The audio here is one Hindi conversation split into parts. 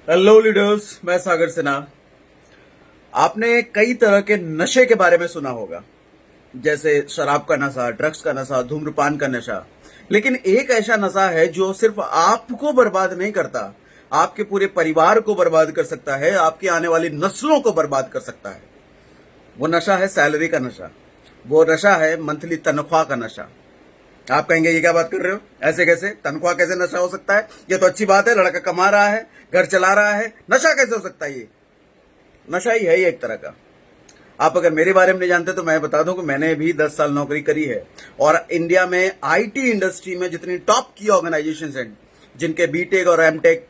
हेलो लीडर्स, मैं सागर सिन्हा। आपने कई तरह के नशे के बारे में सुना होगा, जैसे शराब का नशा, ड्रग्स का नशा, धूम्रपान का नशा। लेकिन एक ऐसा नशा है जो सिर्फ आपको बर्बाद नहीं करता, आपके पूरे परिवार को बर्बाद कर सकता है, आपकी आने वाली नस्लों को बर्बाद कर सकता है। वो नशा है सैलरी का नशा। वो नशा है मंथली तनख्वाह का नशा। आप कहेंगे ये क्या बात कर रहे हो, ऐसे कैसे तनख्वाह कैसे नशा हो सकता है? ये तो अच्छी बात है, लड़का कमा रहा है, घर चला रहा है, नशा कैसे हो सकता है? ये नशा ही है, ये एक तरह का। आप अगर मेरे बारे में नहीं जानते तो मैं बता दूं कि मैंने भी 10 साल नौकरी करी है। और इंडिया में आईटी इंडस्ट्री में जितनी टॉप की ऑर्गेनाइजेशन हैं, जिनके बीटेक और एमटेक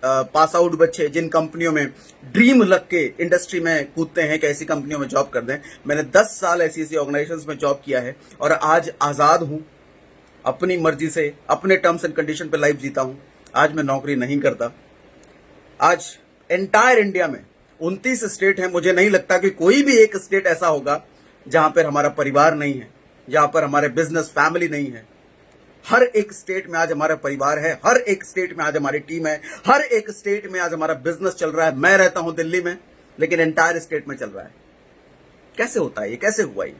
पास आउट बच्चे जिन कंपनियों में ड्रीम लग के इंडस्ट्री में कूदते हैं कि ऐसी कंपनियों में जॉब कर दें, मैंने 10 साल ऐसी ऐसी ऑर्गेनाइजेशंस में जॉब किया है और आज आजाद हूं। अपनी मर्जी से अपने टर्म्स एंड कंडीशन पे लाइफ जीता हूं। आज मैं नौकरी नहीं करता। आज एंटायर इंडिया में 29 स्टेट हैं, मुझे नहीं लगता कि कोई भी एक स्टेट ऐसा होगा जहां पर हमारा परिवार नहीं है, जहां पर हमारे बिजनेस फैमिली नहीं है। हर एक स्टेट में आज हमारा परिवार है, हर एक स्टेट में आज हमारी टीम है, हर एक स्टेट में आज हमारा बिजनेस चल रहा है। मैं रहता हूं दिल्ली में, लेकिन एंटायर स्टेट में चल रहा है। कैसे होता है ये, कैसे हुआ ये?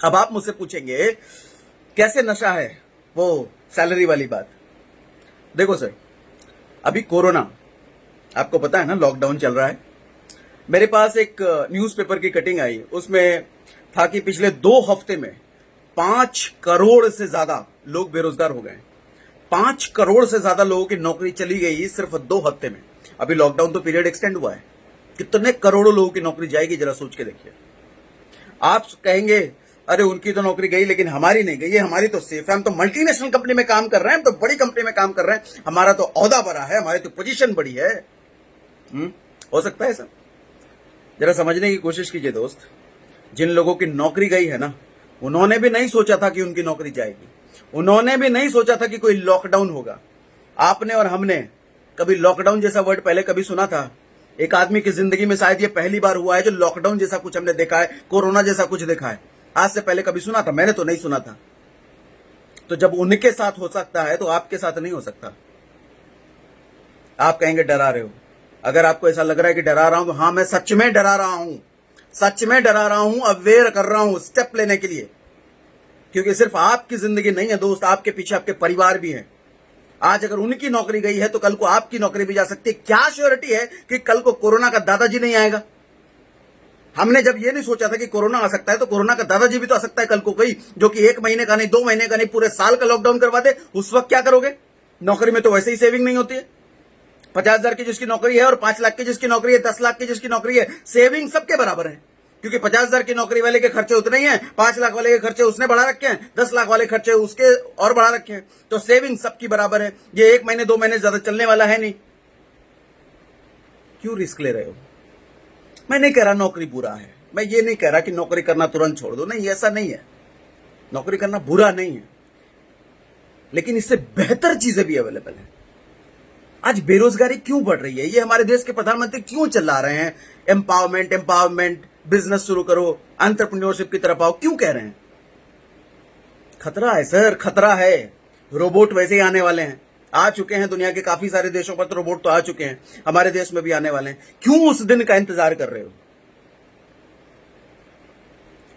अब आप मुझसे पूछेंगे कैसे नशा है वो सैलरी वाली बात। देखो सर, अभी कोरोना, आपको पता है ना, लॉकडाउन चल रहा है। मेरे पास एक न्यूज़पेपर की कटिंग आई, उसमें था कि पिछले 2 हफ्ते में 5 करोड़ से ज्यादा लोग बेरोजगार हो गए। 5 करोड़ से ज्यादा लोगों की नौकरी चली गई सिर्फ 2 हफ्ते में। अभी लॉकडाउन तो पीरियड एक्सटेंड हुआ है, कितने करोड़ों लोगों की नौकरी जाएगी, जरा सोच के देखिए। आप कहेंगे अरे उनकी तो नौकरी गई लेकिन हमारी नहीं गई है, हमारी तो सेफ है, हम तो मल्टीनेशनल कंपनी में काम कर रहे हैं, हम तो बड़ी कंपनी में काम कर रहे हैं, हमारा तो ओहदा बड़ा है, हमारी तो पोजीशन बड़ी है। हो सकता है सर? जरा समझने की कोशिश कीजिए दोस्त। जिन लोगों की नौकरी गई है ना, उन्होंने भी नहीं सोचा था कि उनकी नौकरी जाएगी। उन्होंने भी नहीं सोचा था कि कोई लॉकडाउन होगा। आपने और हमने कभी लॉकडाउन जैसा वर्ड पहले कभी सुना था? एक आदमी की जिंदगी में शायद ये पहली बार हुआ है जो लॉकडाउन जैसा कुछ हमने देखा है, कोरोना जैसा कुछ देखा है। आज से पहले कभी सुना था? मैंने तो नहीं सुना था। तो जब उनके साथ हो सकता है तो आपके साथ नहीं हो सकता। आप कहेंगे डरा रहे हो। अगर आपको ऐसा लग रहा है कि डरा रहा हूं तो हाँ, मैं सच में डरा रहा हूं, सच में डरा रहा हूं, अवेयर कर रहा हूं स्टेप लेने के लिए। क्योंकि सिर्फ आपकी जिंदगी नहीं है दोस्त, आपके पीछे आपके परिवार भी हैं। आज अगर उनकी नौकरी गई है तो कल को आपकी नौकरी भी जा सकती है। क्या श्योरिटी है कि कल को कोरोना का दादाजी नहीं आएगा? हमने जब ये नहीं सोचा था कि कोरोना आ सकता है, तो कोरोना का दादाजी भी तो आ सकता है कल को कोई, जो कि 1 महीने का नहीं, 2 महीने का नहीं, पूरे साल का लॉकडाउन करवा दे। उस वक्त क्या करोगे? नौकरी में तो वैसे ही सेविंग नहीं होती है। 50,000 की जिसकी नौकरी है और 5 लाख की जिसकी नौकरी है, 10 लाख की जिसकी नौकरी है, सेविंग सबके बराबर है। क्योंकि 50,000 की नौकरी वाले के खर्चे उतने ही हैं, 5 लाख वाले के खर्चे उसने बढ़ा रखे हैं, 10 लाख वाले खर्चे उसके और बढ़ा रखे हैं। तो सेविंग सबकी बराबर है। ये 1 महीने 2 महीने ज्यादा चलने वाला है नहीं। क्यों रिस्क ले रहे हो? मैं नहीं कह रहा नौकरी बुरा है, मैं ये नहीं कह रहा कि नौकरी करना तुरंत छोड़ दो, नहीं, ऐसा नहीं है। नौकरी करना बुरा नहीं है, लेकिन इससे बेहतर चीजें भी अवेलेबल है। आज बेरोजगारी क्यों बढ़ रही है? ये हमारे देश के प्रधानमंत्री क्यों चिल्ला रहे हैं एम्पावरमेंट एम्पावरमेंट, बिजनेस शुरू करो, एंटरप्रेन्योरशिप की तरफ आओ, क्यों कह रहे हैं? खतरा है सर, खतरा है। रोबोट वैसे ही आने वाले हैं, आ चुके हैं। दुनिया के काफी सारे देशों पर तो रोबोट तो आ चुके हैं, हमारे देश में भी आने वाले हैं। क्यों उस दिन का इंतजार कर रहे हो?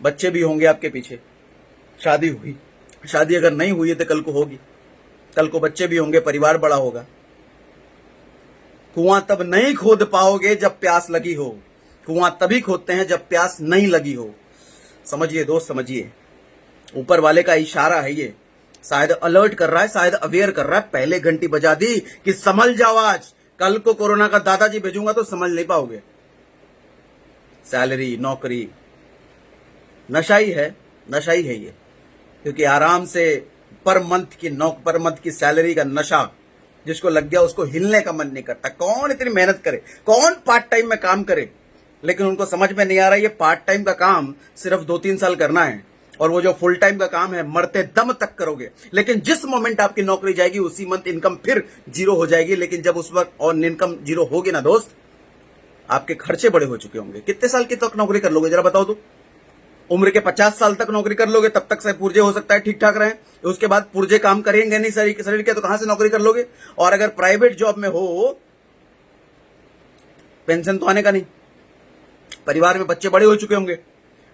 बच्चे भी होंगे आपके पीछे, शादी हुई, शादी अगर नहीं हुई है तो कल को होगी, कल को बच्चे भी होंगे, परिवार बड़ा होगा। कुआं तब नहीं खोद पाओगे जब प्यास लगी हो। कुआं तभी खोदते हैं जब प्यास नहीं लगी हो। समझिए दोस्त, समझिए। ऊपर वाले का इशारा है ये, शायद अलर्ट कर रहा है, शायद अवेयर कर रहा है। पहले घंटी बजा दी कि समझ जाओ, आज कल को कोरोना का दादाजी भेजूंगा तो समझ नहीं पाओगे। सैलरी, नौकरी, नशा ही है, नशा ही है ये। क्योंकि आराम से पर मंथ की सैलरी का नशा जिसको लग गया उसको हिलने का मन नहीं करता। कौन इतनी मेहनत करे, कौन पार्ट टाइम में काम करे? लेकिन उनको समझ में नहीं आ रहा ये पार्ट टाइम का काम सिर्फ 2-3 साल करना है, और वो जो फुल टाइम का काम है मरते दम तक करोगे। लेकिन जिस मोमेंट आपकी नौकरी जाएगी उसी मंथ इनकम फिर जीरो हो जाएगी। लेकिन जब उस वक्त और इनकम जीरो होगी ना दोस्त, आपके खर्चे बड़े हो चुके होंगे। कितने साल की तक नौकरी कर लोगे, जरा बताओ तो? उम्र के 50 साल तक नौकरी कर लोगे, तब तक से पुर्जे हो सकता है ठीक ठाक रहे। उसके बाद पुर्जे काम करेंगे नहीं शरीर के, तो कहां से नौकरी कर लोगे? और अगर प्राइवेट जॉब में हो पेंशन तो आने का नहीं। परिवार में बच्चे बड़े हो चुके होंगे।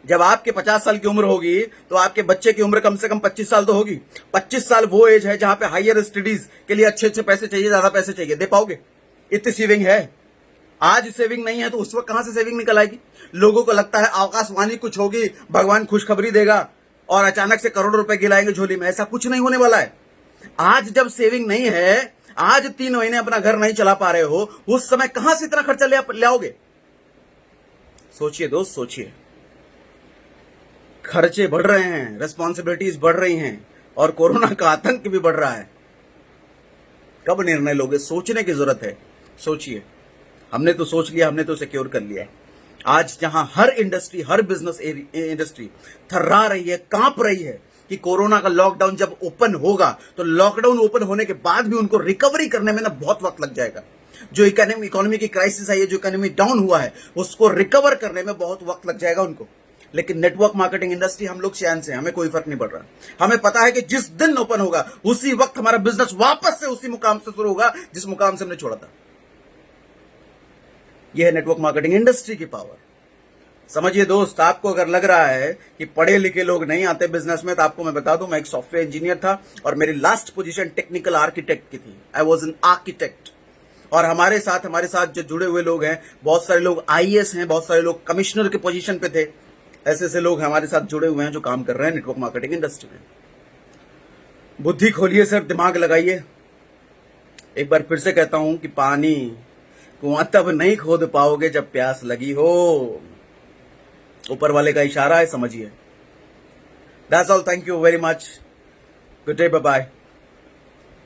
जब आपके 50 साल की उम्र होगी तो आपके बच्चे की उम्र कम से कम 25 साल तो होगी। 25 साल वो एज है जहां पे हायर स्टडीज के लिए अच्छे अच्छे पैसे चाहिए, ज्यादा पैसे चाहिए। दे पाओगे? इतनी सेविंग है? आज सेविंग नहीं है तो उस वक्त कहां से सेविंग निकल आएगी? लोगों को लगता है आकाशवाणी कुछ होगी, भगवान खुशखबरी देगा और अचानक से करोड़ों रुपए गिलाएंगे झोली में। ऐसा कुछ नहीं होने वाला है। आज जब सेविंग नहीं है, आज 3 महीने अपना घर नहीं चला पा रहे हो, उस समय कहां से इतना खर्चा ले आओगे? सोचिए दोस्त, सोचिए। खर्चे बढ़ रहे हैं, रिस्पॉन्सिबिलिटीज बढ़ रही हैं और कोरोना का आतंक भी बढ़ रहा है। कब निर्णय लोगे? सोचने की जरूरत है। सोचिए। हमने तो सोच लिया, हमने तो सिक्योर कर लिया। आज जहां हर इंडस्ट्री, हर बिजनेस इंडस्ट्री थर्रा रही है, कांप रही है कि कोरोना का लॉकडाउन जब ओपन होगा तो लॉकडाउन ओपन होने के बाद भी उनको रिकवरी करने में ना बहुत वक्त लग जाएगा। जो इकोनॉमी की क्राइसिस आई है, जो इकोनॉमी डाउन हुआ है, उसको रिकवर करने में बहुत वक्त लग जाएगा उनको। लेकिन नेटवर्क मार्केटिंग इंडस्ट्री हम लोग चैन से, हमें कोई फर्क नहीं पड़ रहा। हमें पता है कि जिस दिन ओपन होगा उसी वक्त हमारा बिजनेस वापस से उसी मुकाम से शुरू होगा जिस मुकाम से हमने छोड़ा था। यह है नेटवर्क मार्केटिंग इंडस्ट्री की पावर। समझिए दोस्त, आपको अगर लग रहा है कि पढ़े लिखे लोग नहीं आते बिजनेस में, तो आपको मैं बता दूं, मैं एक सॉफ्टवेयर इंजीनियर था और मेरी लास्ट पोजीशन टेक्निकल आर्किटेक्ट की थी। I was an architect. और हमारे साथ जो जुड़े हुए लोग हैं, बहुत सारे लोग आईएएस हैं, बहुत सारे लोग कमिश्नर के पोजीशन पे थे। ऐसे लोग हमारे साथ जुड़े हुए हैं जो काम कर रहे हैं नेटवर्क मार्केटिंग इंडस्ट्री में। बुद्धि खोलिए सर, दिमाग लगाइए। एक बार फिर से कहता हूं कि पानी कुआं तब नहीं खोद पाओगे जब प्यास लगी हो। ऊपर वाले का इशारा है, समझिए। That's all, thank you very much, good day, bye bye.